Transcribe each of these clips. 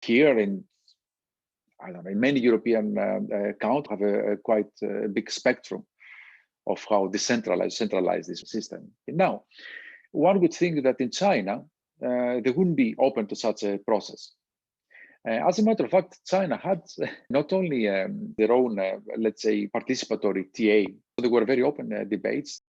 here in, I don't know, in many European countries have a quite big spectrum of how centralized this system. And now, one would think that in China, they wouldn't be open to such a process. As a matter of fact, China had not only their own, let's say, participatory TA, so there were very open debates.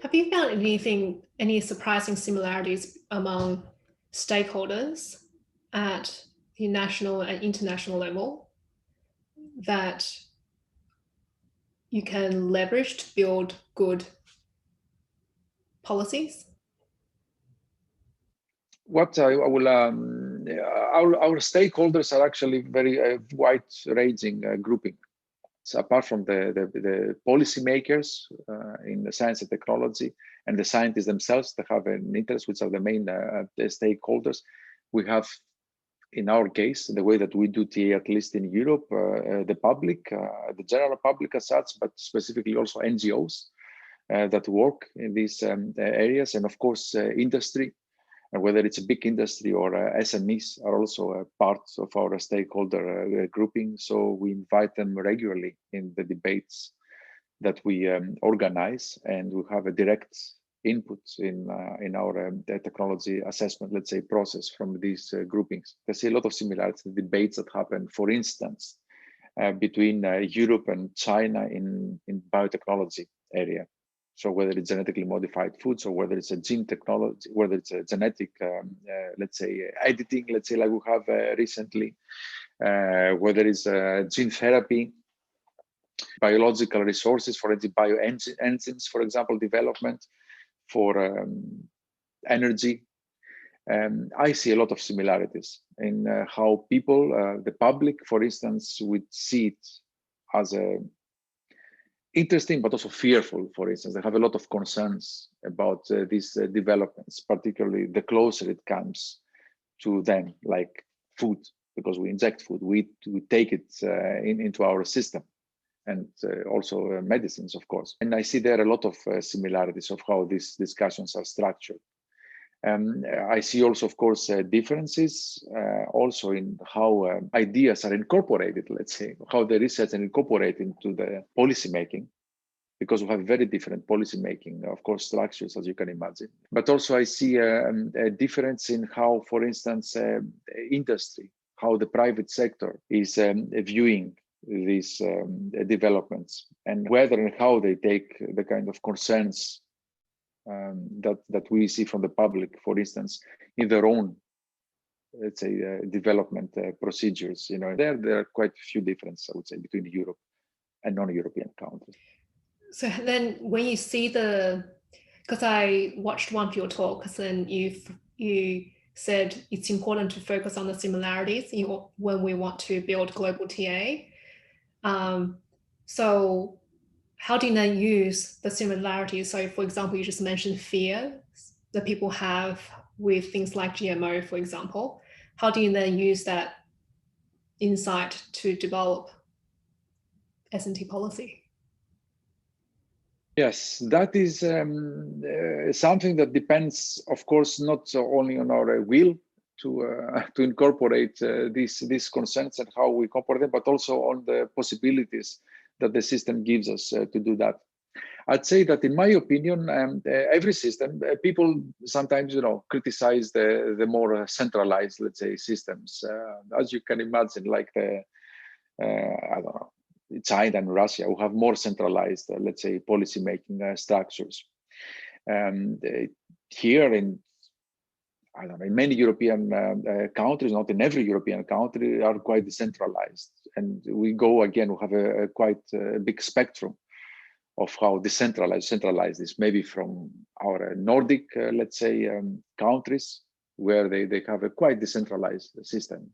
Have you found any surprising similarities among stakeholders at the national and international level that you can leverage to build good policies? What I will, our stakeholders are actually very wide-ranging grouping. So apart from the policymakers in the science and technology and the scientists themselves that have an interest, which are the main stakeholders, we have, in our case, the way that we do TA, at least in Europe, the public, the general public as such, but specifically also NGOs that work in these areas, and of course, industry. And whether it's a big industry or SMEs are also parts of our stakeholder grouping. So we invite them regularly in the debates that we organize, and we have a direct input in our technology assessment, let's say, process from these groupings. I see a lot of similarities in debates that happen, for instance, between Europe and China in biotechnology area. So whether it's genetically modified foods or whether it's a gene technology, whether it's a genetic, let's say, editing, let's say, like we have recently, whether it's gene therapy, biological resources for bioengines, for example, development for energy. I see a lot of similarities in how people, the public, for instance, would see it as a interesting, but also fearful. For instance, they have a lot of concerns about these developments, particularly the closer it comes to them, like food, because we inject food, we take it into our system, and also medicines, of course. And I see there a lot of similarities of how these discussions are structured. I see also, of course, differences also in how ideas are incorporated, let's say, how the research is incorporated into the policy making, because we have very different policy making, of course, structures, as you can imagine. But also I see a difference in how, for instance, industry, how the private sector is viewing these developments, and whether and how they take the kind of concerns that we see from the public, for instance, in their own, let's say, development procedures. You know, there are quite a few differences, I would say, between Europe and non-European countries. So then, when you see because I watched one of your talks, and you said it's important to focus on the similarities when we want to build global TA. So how do you then use the similarities? So, for example, you just mentioned fear that people have with things like GMO, for example. How do you then use that insight to develop S&T policy? Yes, that is something that depends, of course, not only on our will to incorporate these concerns and how we incorporate them, but also on the possibilities that the system gives us to do that. I'd say that, in my opinion, every system, people sometimes, criticize the more centralized, let's say, systems. As you can imagine, like I don't know, China and Russia, who have more centralized, let's say, policy-making structures. Here in, I don't know, in many European countries, not in every European country, are quite decentralized. And we go, again, we have a quite big spectrum of how centralized is, maybe from our Nordic, let's say, countries, where they have a quite decentralized system,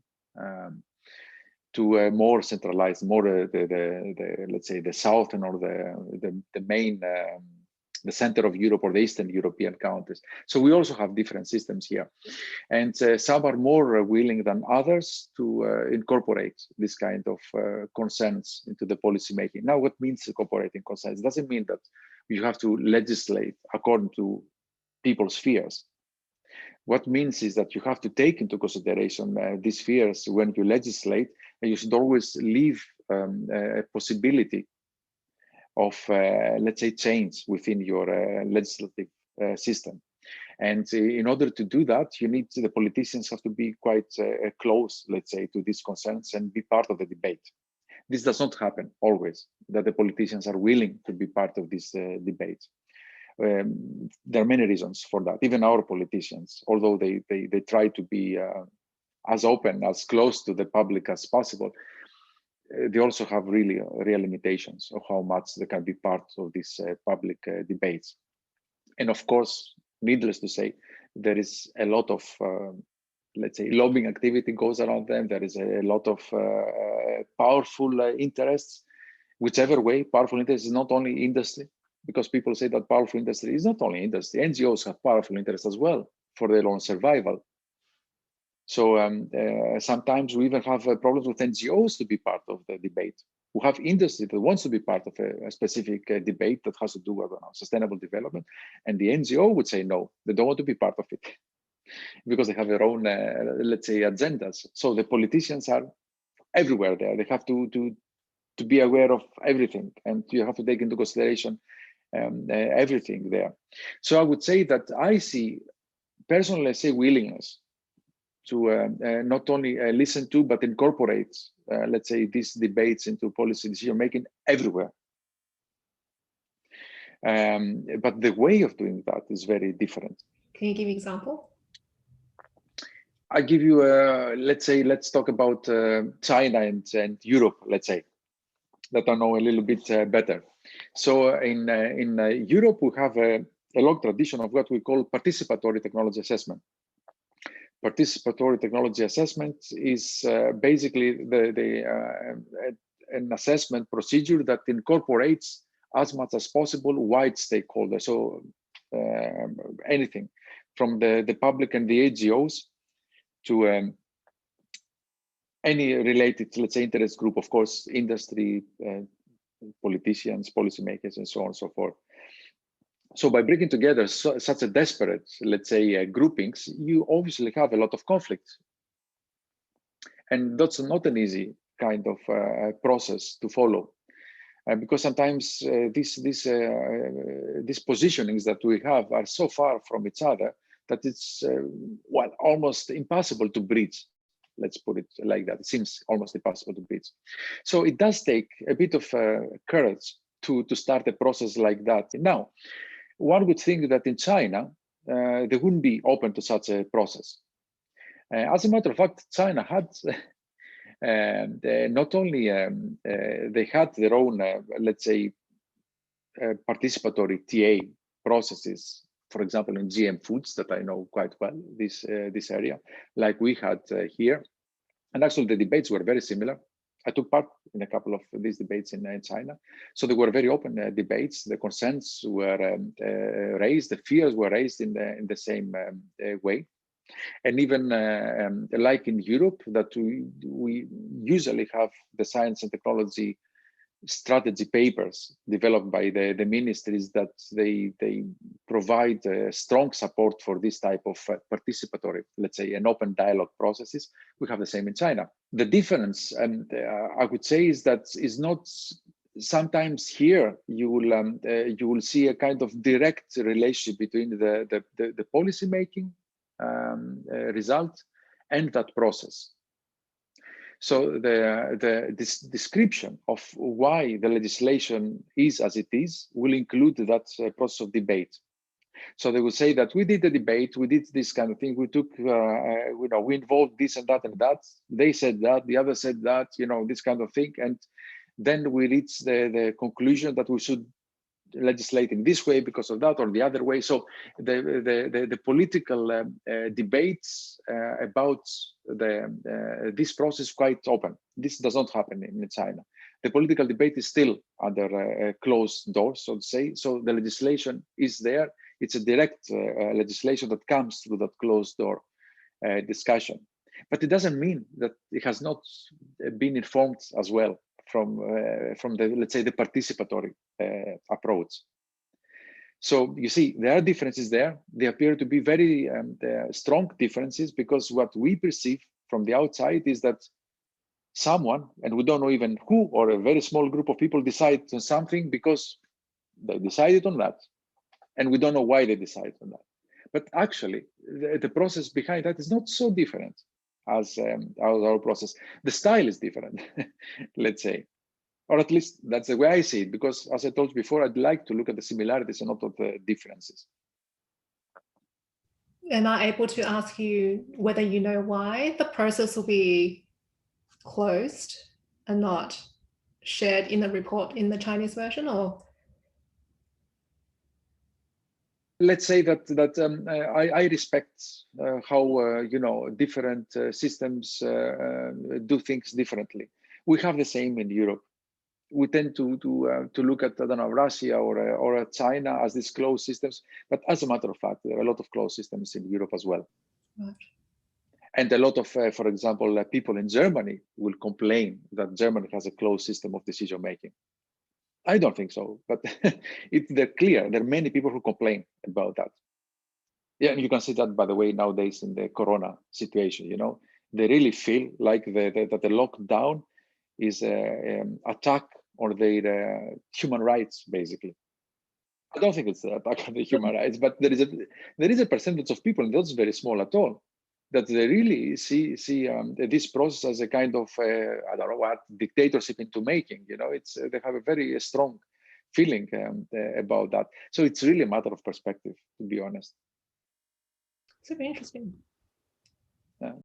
to a more centralized, more the let's say, the southern or the main the center of Europe or the Eastern European countries. So we also have different systems here. And some are more willing than others to incorporate this kind of concerns into the policy making. Now, what means incorporating concerns? It doesn't mean that you have to legislate according to people's fears. What means is that you have to take into consideration these fears when you legislate, and you should always leave a possibility of, let's say, change within your legislative system. And in order to do that, you need the politicians have to be quite close, let's say, to these concerns and be part of the debate. This does not happen always, that the politicians are willing to be part of this debate. There are many reasons for that. Even our politicians, although they try to be as open, as close to the public as possible, they also have really real limitations of how much they can be part of these public debates. And of course, needless to say, there is a lot of, let's say, lobbying activity goes around them. There is a lot of powerful interests. Whichever way, powerful interest is not only industry, because people say that powerful industry is not only industry. NGOs have powerful interests as well for their own survival. So sometimes we even have problems with NGOs to be part of the debate, who have industry that wants to be part of a specific debate that has to do with sustainable development. And the NGO would say, no, they don't want to be part of it because they have their own, let's say, agendas. So the politicians are everywhere there. They have to be aware of everything, and you have to take into consideration everything there. So I would say that I see, personally, I say willingness to not only listen to, but incorporate, let's say, these debates into policy decision making everywhere. But the way of doing that is very different. Can you give an example? I give you, let's say, let's talk about China and Europe, let's say, that I know a little bit better. So in Europe, we have a long tradition of what we call participatory technology assessment. Participatory technology assessment is basically an assessment procedure that incorporates as much as possible wide stakeholders. So anything from the public and the NGOs to any related, let's say, interest group, of course, industry, politicians, policymakers, and so on and so forth. So by bringing together such a disparate, let's say, groupings, you obviously have a lot of conflict. And that's not an easy kind of process to follow. Because sometimes these positionings that we have are so far from each other that it's well, almost impossible to bridge. Let's put it like that. It seems almost impossible to bridge. So it does take a bit of courage to start a process like that. Now, one would think that in China, they wouldn't be open to such a process. As a matter of fact, China had not only they had their own, let's say, participatory TA processes, for example, in GM foods that I know quite well, this area, like we had here. And actually the debates were very similar. I took part in a couple of these debates in China. So they were very open debates. The concerns were raised, the fears were raised in the same way. And even like in Europe, that we usually have the science and technology strategy papers developed by the ministries that they provide strong support for this type of participatory, let's say, an open dialogue processes. We have the same in China. The difference, I would say, is that is not sometimes here you will see a kind of direct relationship between the policy making result and that process. So this description of why the legislation is as it is will include that process of debate. So they will say that we did the debate, we did this kind of thing, we took, we involved this and that and that. They said that, the other said that, this kind of thing, and then we reach the conclusion that we should legislate in this way because of that or the other way. So the political debates about this process quite open. This does not happen in China. The political debate is still under closed doors, so to say. So the legislation is there. It's a direct legislation that comes through that closed door discussion. But it doesn't mean that it has not been informed as well from the, let's say, the participatory approach. So you see, there are differences there. They appear to be very strong differences, because what we perceive from the outside is that someone, and we don't know even who, or a very small group of people decide on something because they decided on that, and we don't know why they decided on that. But actually, the process behind that is not so different as our process. The style is different, let's say, or at least that's the way I see it, because as I told you before, I'd like to look at the similarities and not at the differences. Am I able to ask you whether you know why the process will be closed and not shared in the report in the Chinese version, or? Let's say that I respect how different systems do things differently. We have the same in Europe. We tend to look at, I don't know, Russia or China as these closed systems, but as a matter of fact, there are a lot of closed systems in Europe as well. Right. And a lot of, for example, people in Germany will complain that Germany has a closed system of decision making. I don't think so, but they're clear. There are many people who complain about that. Yeah, you can see that, by the way, nowadays in the Corona situation. They really feel like that the lockdown is an attack on their human rights, basically. I don't think it's an attack on the human rights, but there is a percentage of people, and that's very small at all, that they really see this process as a kind of I don't know what, dictatorship into making. They have a very strong feeling about that. So it's really a matter of perspective, to be honest. Super interesting.